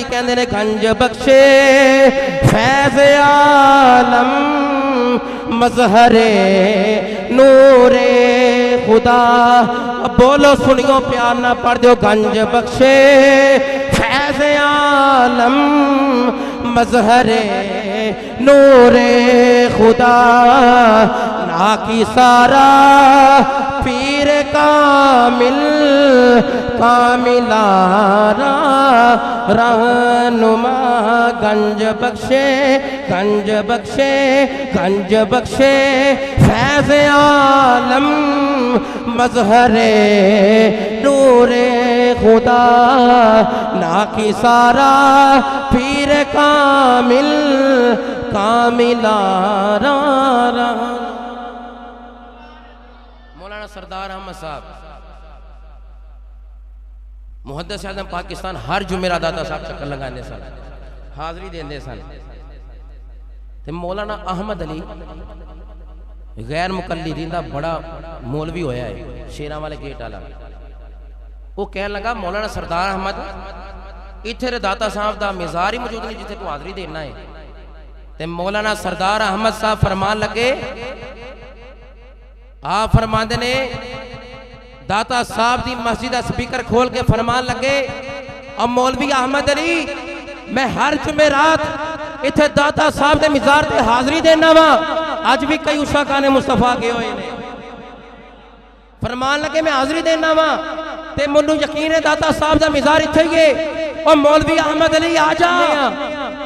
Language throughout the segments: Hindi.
कहते ने गंज बख्शे फैज़ आलम मजहरे नूरे खुदा। बोलो सुनियो प्यार ना पढ़ दो। गंज बख्शे फैज़ आलम मजहरे नूरे खुदा। ना की सारा पीर कामिल कामिलारा रहनुमा। गंज बख्शे गंज बख्शे गंज बख्शे फैज़ आलम मजहरे नूरे खुदा। ना की सारा पीर कामिल कामिलारा। मौलाना सरदार अहमद साहब मुहद्दिस आज़म पाकिस्तान हर जुमेरा दाता साहब चक्कर लगाने सन, हाज़री देंदे सन। ते मौलाना अहमद अली गैर मुकल्लिदीन दा बड़ा मौलवी होया है, शेरां वाले गेट वाला। वो कह लगा मौलाना सरदार अहमद इत्थे दाता साहब दा मिज़ार ही मौजूद नहीं जिथे तू हाज़री देना है। ते मौलाना सरदार अहमद साहब फरमान लगे, आप फरमाते ने दाता साहब दी मस्जिद का स्पीकर खोल के फरमान लगे, अब मौलवी अहमद अली मैं हर जुमेरात इत्थे दाता साहब के मिज़ार ते हाज़री देना वा। अज भी कई उषा खाने मुस्तफा गए हुए ने। फरमान लगे मैं हाज़री देना वा ते मैनू यकीन है दाता साहब का मिज़ार इत्थे ही है। और मौलवी अहमद अली आ जा,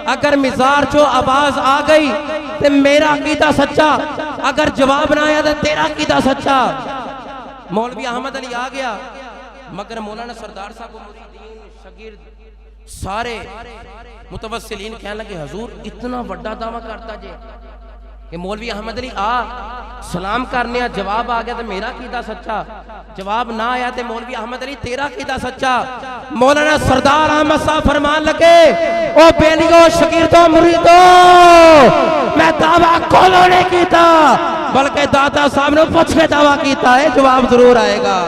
अगर मिज़ार चो आवाज आ गई तो मेरा अकीदा सच्चा, अगर जवाब ना आया तो तेरा अकीदा सच्चा। मौलवी अहमद अली आ गया, मगर मौलाना सरदार साहब को मुरीदीन शागिर्द सारे मुतवस्सिलीन कहने लगे हजूर इतना बड़ा दावा करता जे कि मौलवी अहमद अली आ सलाम करने, जवाब आ गया तो मेरा कीदा सच्चा, जवाब ना आया तो मौलवी अहमद अली तेरा कीदा सच्चा। मौलाना सरदार अहमद साहब फरमान लगे, ओ बेलियो शागिर्दो मुरीदो मैं दावा कोलो नहीं कीता, बल्कि दाता साहब ने पूछ के दावा कीता है, जवाब जरूर आएगा।